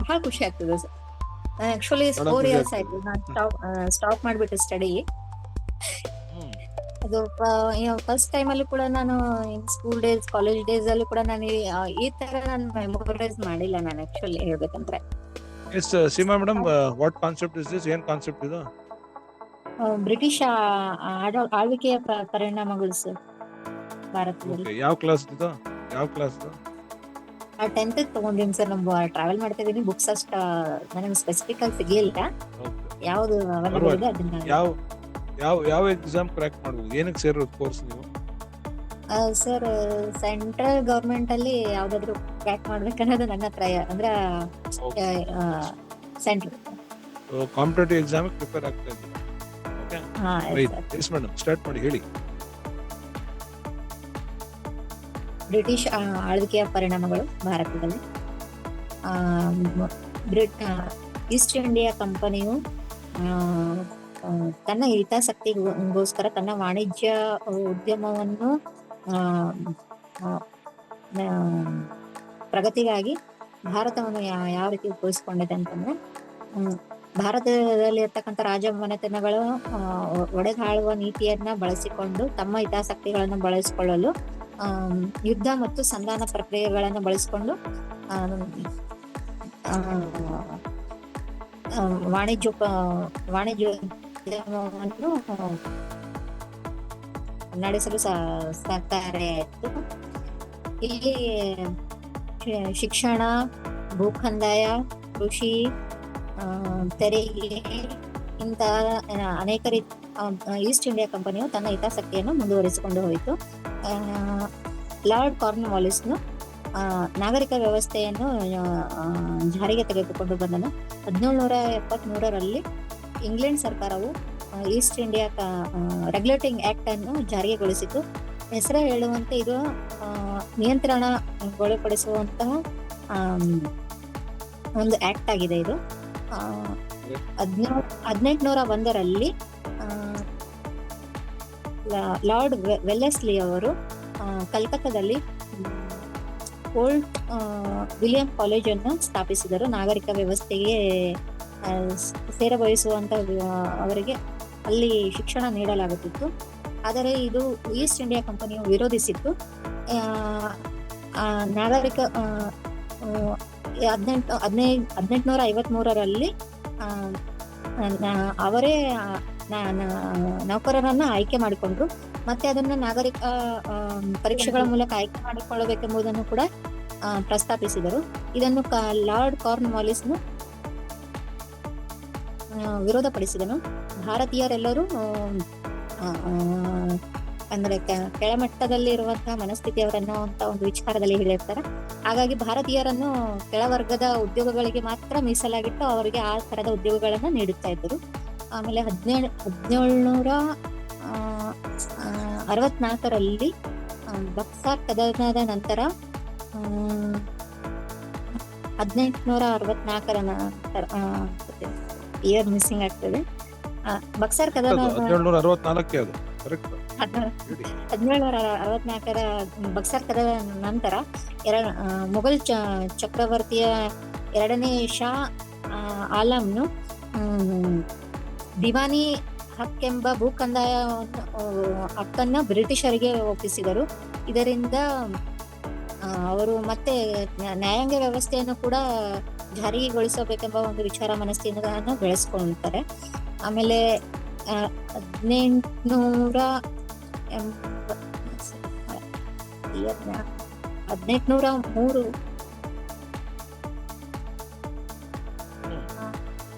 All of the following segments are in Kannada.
ಬಹಳ ಖುಷಿ ಆಗ್ತದೆ ಸರ್. ಆಕ್ಚುಲಿ ಬಹಳ 4 ಖುಷಿ ಇಯರ್ಸ್ ಆಗ್ತದೆ. ಆಯ್ತು ನಾನು ಸ್ಟಾಪ್ ಮಾಡ್ಬಿಟ್ಟು ಸ್ಟಡಿ. ಹ್ಮ್. ಅದು ಫಸ್ಟ್ ಟೈಮ್ ಅಲ್ಲಿ ಕೂಡ ನಾನು ಸ್ಕೂಲ್ ಡೇಸ್, ಕಾಲೇಜ್ ಡೇಸ್ ಅಲ್ಲಿ ಕೂಡ ನಾನು ಈ ತರ ನಾನು ಮೆಮೊರೈಸ್ ಮಾಡಿಲ್ಲ ನಾನು ಆಕ್ಚುಲಿ ಹೇಳ್ಬೇಕಂದ್ರೆ. Yes Seema madam, what concept is this? ಏನ್ ಕಾನ್ಸೆಪ್ಟ್ ಇದು? ಬ್ರಿಟಿಷ್ ಆಳ್ವಿಕೆಯ ಪರಿಣಾಮಗಳು ಸರ್ ಭಾರತದಲ್ಲಿ. ಓಕೆ, ಯಾವ ಕ್ಲಾಸ್ ಇದು? ಯಾವ ಕ್ಲಾಸ್ ಇದು? 10th ತಗೊಂಡಿನಿ ಸರ್. ನಮ್ಗೆ ಟ್ರಾವೆಲ್ ಮಾಡ್ತಾ ಇದೀನಿ, ಬುಕ್ಸ್ ಅಷ್ಟ ನನಗೆ ಸ್ಪೆಸಿಫಿಕ್ ಆಗಿ ಸಿಗ್ಲಿಲ್ಲ. ಯಾವ್ದು ಅವೈಲೇಬಲ್ ಇದೆ ಅದನ್ನ. ಯಾವ ಎಕ್ಸಾಮ್ ಕ್ರ್ಯಾಕ್ ಮಾಡ್ಬೋದು? ಏನಕ್ಕೆ ಸೇರೋದು ಕೋರ್ಸ್ ನೀವು? ಸರ್, ಸೆಂಟ್ರಲ್ ಗವರ್ಮೆಂಟ್ ಅಲ್ಲಿ ಯಾವ್ದಾದ್ರು ಕ್ರ್ಯಾಕ್ ಮಾಡ್ಬೇಕನ್ನೋದು ನನ್ನ ಟ್ರೈ ಅಂದ್ರೆ ಸೆಂಟ್ರಲ್ ಕಾಂಪಿಟೇಟಿವ್ ಎಕ್ಸಾಮ್ ಪ್ರಿಪೇರ್ ಆಗ್ತಾ ಇದ್ದೀವಿ. ಓಕೆ, ಎಸ್ ಮೇಡಮ್, ಸ್ಟಾರ್ಟ್ ಮಾಡಿ, ಹೇಳಿ. ಬ್ರಿಟಿಷ್ ಆಳ್ವಿಕೆಯ ಪರಿಣಾಮಗಳು ಭಾರತದಲ್ಲಿ. ಈಸ್ಟ್ ಇಂಡಿಯಾ ಕಂಪನಿಯು ತನ್ನ ಹಿತಾಸಕ್ತಿಗೋಸ್ಕರ ತನ್ನ ವಾಣಿಜ್ಯ ಉದ್ಯಮವನ್ನು ಪ್ರಗತಿಗಾಗಿ ಭಾರತವನ್ನು ಯಾವ ರೀತಿ ಉಪಯೋಗಿಸಿಕೊಂಡಿದೆ ಅಂತಂದ್ರೆ, ಭಾರತದಲ್ಲಿ ಇರ್ತಕ್ಕಂಥ ರಾಜಮನೆತನಗಳು ಒಡೆದಾಳುವ ನೀತಿಯನ್ನ ಬಳಸಿಕೊಂಡು ತಮ್ಮ ಹಿತಾಸಕ್ತಿಗಳನ್ನು ಬಳಸಿಕೊಳ್ಳಲು ಯುದ್ಧ ಮತ್ತು ಸಂಧಾನ ಪ್ರಕ್ರಿಯೆಗಳನ್ನು ಬಳಸಿಕೊಂಡು ವಾಣಿಜ್ಯೋದ್ಯಮವನ್ನು ನಡೆಸಲು ಸಹಕಾರಿ ಆಯಿತು. ಇಲ್ಲಿ ಶಿಕ್ಷಣ, ಭೂಕಂದಾಯ, ಕೃಷಿ, ತೆರಿಗೆ ಇಂತಹ ಅನೇಕ ರೀತಿ ಈಸ್ಟ್ ಇಂಡಿಯಾ ಕಂಪನಿಯು ತನ್ನ ಹಿತಾಸಕ್ತಿಯನ್ನು ಮುಂದುವರಿಸಿಕೊಂಡು ಹೋಯಿತು. ಲಾರ್ಡ್ ಕಾರ್ನ್ವಾಲಿಸ್ನು ನಾಗರಿಕ ವ್ಯವಸ್ಥೆಯನ್ನು ಜಾರಿಗೆ ತೆಗೆದುಕೊಂಡು ಬಂದನು. 1773ರಲ್ಲಿ ಇಂಗ್ಲೆಂಡ್ ಸರ್ಕಾರವು ಈಸ್ಟ್ ಇಂಡಿಯಾ ರೆಗ್ಯುಲೇಟಿಂಗ್ ಆಕ್ಟ್ ಅನ್ನು ಜಾರಿಗೆಗೊಳಿಸಿತು. ಹೆಸರೇ ಹೇಳುವಂತೆ ಇದು ನಿಯಂತ್ರಣಗೊಳಪಡಿಸುವಂತಹ ಒಂದು ಆಕ್ಟ್ ಆಗಿದೆ. ಇದು 1801ರಲ್ಲಿ ಲಾರ್ಡ್ ವೆಲ್ಲೆಸ್ಲಿ ಅವರು ಕಲ್ಕತ್ತಾದಲ್ಲಿ ಓಲ್ಡ್ ವಿಲಿಯಂ ಕಾಲೇಜ್ ಅನ್ನು ಸ್ಥಾಪಿಸಿದರು. ನಾಗರಿಕ ವ್ಯವಸ್ಥೆಗೆ ಸೇರಬಯಸುವಂತ ಅವರಿಗೆ ಅಲ್ಲಿ ಶಿಕ್ಷಣ ನೀಡಲಾಗುತ್ತಿತ್ತು. ಆದರೆ ಇದು ಈಸ್ಟ್ ಇಂಡಿಯಾ ಕಂಪನಿಯು ವಿರೋಧಿಸಿತ್ತು. ನಾಗರಿಕ 1853ರಲ್ಲಿ ಅವರೇ ನೌಕರರನ್ನ ಆಯ್ಕೆ ಮಾಡಿಕೊಂಡ್ರು. ಮತ್ತೆ ಅದನ್ನ ನಾಗರಿಕ ಪರೀಕ್ಷೆಗಳ ಮೂಲಕ ಆಯ್ಕೆ ಮಾಡಿಕೊಳ್ಳಬೇಕೆಂಬುದನ್ನು ಕೂಡ ಪ್ರಸ್ತಾಪಿಸಿದರು. ಇದನ್ನು ಲಾರ್ಡ್ ಕಾರ್ನ್ವಾಲಿಸ್ನು ವಿರೋಧಪಡಿಸಿದನು. ಭಾರತೀಯರೆಲ್ಲರೂ ಅಂದ್ರೆ ಕೆಳಮಟ್ಟದಲ್ಲಿ ಇರುವಂತಹ ಮನಸ್ಥಿತಿಯವರನ್ನು ಅಂತ ಒಂದು ವಿಚಾರದಲ್ಲಿ ಹೇಳಿರ್ತಾರೆ. ಹಾಗಾಗಿ ಭಾರತೀಯರನ್ನು ಕೆಳವರ್ಗದ ಉದ್ಯೋಗಗಳಿಗೆ ಮಾತ್ರ ಮೀಸಲಾಗಿಟ್ಟು ಅವರಿಗೆ ಆ ತರದ ಉದ್ಯೋಗಗಳನ್ನ ನೀಡುತ್ತಾ ಇದ್ದರು. ಆಮೇಲೆ 1764ರಲ್ಲಿ ಬಕ್ಸಾರ್ ಕದನದ ನಂತರ 1864 ನಂತರ ಇಯರ್ ಮಿಸ್ಸಿಂಗ್ ಆಗ್ತದೆ. ಬಕ್ಸಾರ್ ಕದನ 1764ರ ಬಕ್ಸಾರ್ ಕದನದ ನಂತರ ಮುಘಲ್ ಚಕ್ರವರ್ತಿಯ 2ನೇ ಶಾ ಆಲಂನು ದಿವಾನಿ ಹಕ್ಕೆಂಬ ಭೂಕಂದಾಯ ಹಕ್ಕನ್ನ ಬ್ರಿಟಿಷರಿಗೆ ಒಪ್ಪಿಸಿದರು. ಇದರಿಂದ ಅವರು ಮತ್ತೆ ನ್ಯಾಯಾಂಗ ವ್ಯವಸ್ಥೆಯನ್ನು ಕೂಡ ಜಾರಿಗೊಳಿಸಬೇಕೆಂಬ ಒಂದು ವಿಚಾರ ಮನಸ್ಥಿತಿಯನ್ನು ಬೆಳೆಸ್ಕೊಳ್ತಾರೆ. ಆಮೇಲೆ 1803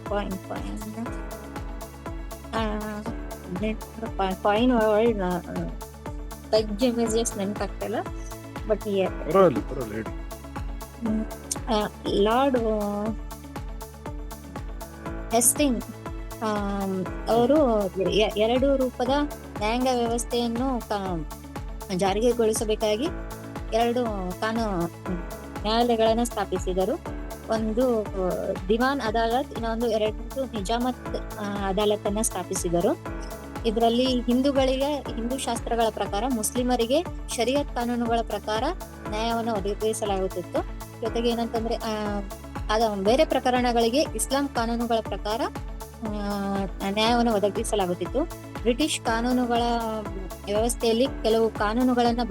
ಪಾಯಿಂಟ್ ಇಮೇಜಸ್ ನೆನಪಾಗ್ತಲ್ಲ, ಬಟ್ ಲಾರ್ಡ್ ಹೆಸ್ಟಿಂಗ್ ಅವರು 2 ರೂಪದ ನ್ಯಾಯಾಂಗ ವ್ಯವಸ್ಥೆಯನ್ನು ಜಾರಿಗೆಗೊಳಿಸಬೇಕಾಗಿ 2 ನ್ಯಾಯಾಲಯಗಳನ್ನು ಸ್ಥಾಪಿಸಿದರು. ಒಂದು ದಿವಾನ್ ಅದಾಲತ್, ಇನ್ನೊಂದು 2 ನಿಜಾಮತ್ ಅದಾಲತ್ ಅನ್ನ ಸ್ಥಾಪಿಸಿದರು. ಇದರಲ್ಲಿ ಹಿಂದೂಗಳಿಗೆ ಹಿಂದೂ ಶಾಸ್ತ್ರಗಳ ಪ್ರಕಾರ, ಮುಸ್ಲಿಮರಿಗೆ ಶರಿಯತ್ ಕಾನೂನುಗಳ ಪ್ರಕಾರ ನ್ಯಾಯವನ್ನು ಒದಗಿಸಲಾಗುತ್ತಿತ್ತು. ಜೊತೆಗೆ ಏನಂತಂದ್ರೆ ಬೇರೆ ಪ್ರಕರಣಗಳಿಗೆ ಇಸ್ಲಾಂ ಕಾನೂನುಗಳ ಪ್ರಕಾರ ನ್ಯಾಯವನ್ನು ಒದಗಿಸಲಾಗುತ್ತಿತ್ತು. ಬ್ರಿಟಿಷ್ ಕಾನೂನುಗಳ ವ್ಯವಸ್ಥೆಯಲ್ಲಿ ಕೆಲವು ಕಾನೂನುಗಳನ್ನ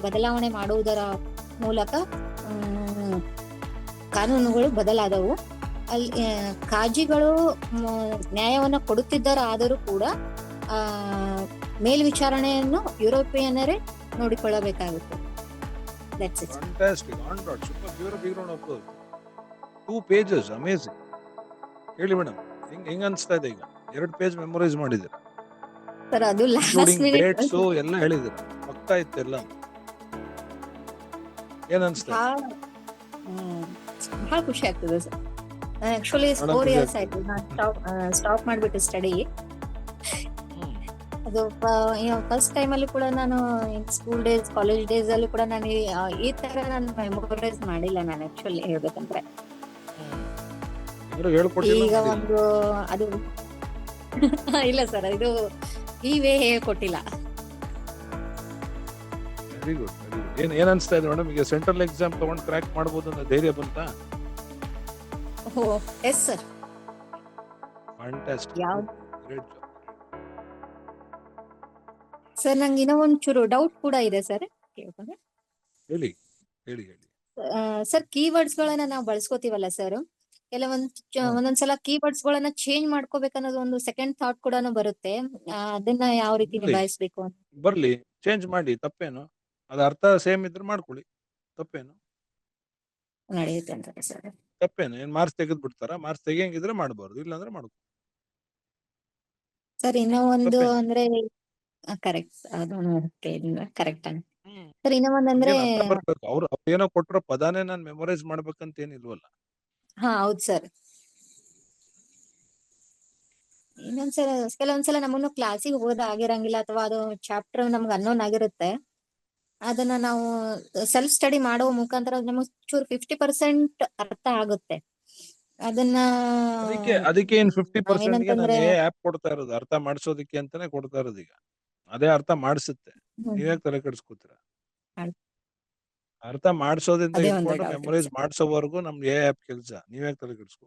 ಬದಲಾವಣೆ ಮಾಡುವುದರ ಮೂಲಕ ಕಾನೂನುಗಳು ಬದಲಾದವು. ಅಲ್ಲಿ ಕಾಜಿಗಳು ನ್ಯಾಯವನ್ನು ಕೊಡುತ್ತಿದ್ದರಾದರೂ ಕೂಡ ಮೇಲ್ವಿಚಾರಣೆಯನ್ನು ಯುರೋಪಿಯನ್ನರೇ ನೋಡಿಕೊಳ್ಳಬೇಕಾಗುತ್ತೆ. Fantastic. On dot. Super. Big round of applause. 2 pages. Amazing. ಹೇಳಿ ಮೇಡಮ್, ಹೆಂಗ್ ಅನ್ಸ್ತಾ ಇದೆ ಈಗ? 2 ಪೇಜ್ ಮೆಮೊರೈಸ್ ಮಾಡಿದ್ರೆ ಸರ್, ಅದು ಲಾಸ್ಟ್ ಮಿನಿಟ್ ಡೇಟ್ಸ್ ಎಲ್ಲ ಹೇಳಿದ್ರೆ ಪಕ್ಕಾ ಇತ್ತು ಎಲ್ಲ. ಏನ್ ಅನ್ಸ್ತಾ ಇದೆ? ಬಹಳ ಖುಷಿ ಆಗ್ತದೆ ಸರ್. ಆಕ್ಚುಲಿ 4 ಇಯರ್ಸ್ ಆಯ್ತು ಸ್ಟಾಪ್ ಮಾಡ್ಬಿಟ್ಟು ಸ್ಟಡಿ. ಅದು ಫಸ್ಟ್ ಟೈಮ್ ಅಲ್ಲಿ ಕೂಡ ನಾನು ಸ್ಕೂಲ್ ಡೇಸ್, ಕಾಲೇಜ್ ಡೇಸ್ ಅಲ್ಲಿ ಕೂಡ ನಾನು ಈ ತರ ನಾನು ಮೆಮೊರೈಸ್ ಮಾಡಿಲ್ಲ. ನಾನು ಆಕ್ಚುಲಿ ಹೇಳ್ಬೇಕಂದ್ರೆ ಈಗ ಒಂದು ಅದು ಇಲ್ಲ ಸರ್, ಇದು ಈ ವೇ ಹೇಳ್ಕೊಟ್ಟಿಲ್ಲ. Very good. ಏನ್ ಅನ್ಸ್ತಾ ಇದೆ ಮೇಡಮ್? ಈಗ ಸೆಂಟ್ರಲ್ ಎಕ್ಸಾಮ್ ತಗೊಂಡು ಕ್ರ್ಯಾಕ್ ಮಾಡಬಹುದು ಅನ್ನೋ ಧೈರ್ಯ ಬಂತಾ? Yes sir. Fantastic. Great job sir. ನಂಗೆ ಇನ್ನೂ ಒಂಚೂರು ಡೌಟ್ ಕೂಡ ಇದೆ ಸರ್. ಹೇಳಿ ಹೇಳಿ ಹೇಳಿ. ಸರ್, ಕೀವರ್ಡ್ಸ್ ಗಳನ್ನ ನಾವು ಬಳಸ್ಕೋತೀವಲ್ಲ ಸರ್, ಒಂದೊಂದ್ಸಲ ಕೀವರ್ಡ್ಸ್ ಗಳನ್ನ ಚೇಂಜ್ ಮಾಡ್ಕೋಬೇಕನ್ನೋದು ಒಂದು ಸೆಕೆಂಡ್ ಥಾಟ್ ಕೂಡ ಬರುತ್ತೆ. ಅದನ್ನ ಯಾವ ರೀತಿ ನಿಭಾಯಿಸ್ಬೇಕು ಅಂತ. ಬರ್ಲಿ, ಚೇಂಜ್ ಮಾಡಿ, ತಪ್ಪೇನು? ಅದ ಅರ್ಥ ಸೇಮ್ ಇದ್ರೆ ಮಾಡ್ಕೊಳ್ಳಿ, ತಪ್ಪೇನು? ನಡೆಯುತ್ತೆ ಅಂತ ಸರ್. ತಪ್ಪೇನು? ಏನ್ ಮಾರ್ಕ್ಸ್ ತೆಗೆದ್ ಬಿಡ್ತಾರ? ಮಾರ್ಕ್ಸ್ ತೆಗಿಯಂಗಿದ್ರೆ ಮಾಡಬಾರ್ದು, ಇಲ್ಲಾಂದ್ರೆ ಮಾಡ್ಕೊ ಸರ್. ಇನ್ನೂ ಒಂದು ಅಂದ್ರೆ ಕರೆಕ್ಟ್, ಅದು ಕರೆಕ್ಟ್ ಅಂತ ಸರ್. ಇನ್ನೂ ಒಂದಂದ್ರೆ ಅವ್ರು ಏನೋ ಕೊಟ್ಟಿರೋ ಪದಾನೇ ನಾನ್ ಮೆಮೊರೈಸ್ ಮಾಡ್ಬೇಕಂತ ಏನಿಲ್ವಲ್ಲ. ಹೌದು ಸರ್. ಇನ್ನೊಂದ್ಸಲ ಕೆಲವೊಂದ್ಸಲ ನಮ್ಮನ್ನು ಕ್ಲಾಸಿಗೆ ಆಗಿರಂಗಿಲ್ಲ, ಅಥವಾ ಅದು ಚಾಪ್ಟರ್ ನಮ್ಗೆ ಅನ್ನೋನ್ ಆಗಿರುತ್ತೆ. ಅದನ್ನ ನಾವು ಸೆಲ್ಫ್ ಸ್ಟಡಿ ಮಾಡುವ ಮುಖಾಂತರ ನಮಗೆ ಚೂರು 50% ಅರ್ಥ ಆಗುತ್ತೆ. ಅದನ್ನ ಅದಕ್ಕೆ ಏನ್ 50% ನಾನು ಆಪ್ ಕೊಡ್ತಾ ಇರೋದು ಅರ್ಥ ಮಾಡಿಸೋದಕ್ಕೆ ಅಂತಾನೆ ಕೊಡ್ತಾ ಇರೋದು. ಈಗ ಅದೇ ಅರ್ಥ ಮಾಡಿಸುತ್ತೆ. ನೀವ್ಯಾಕೆ ತಲೆ ಕೆಡಿಸ್ಕೊತೀರಾ? ಅರ್ಥ ಮಾಡಿಸೋದ್ರಿಂದ ಮೆಮೊರೈಸ್ ಮಾಡಿಸೋವರೆಗೂ ನಮ್ಗೆ ಆಪ್ ಕೆಲಸ. ನೀವ್ಯಾಕೆ ತಲೆ ಕೆಡಿಸ್ಕೊ?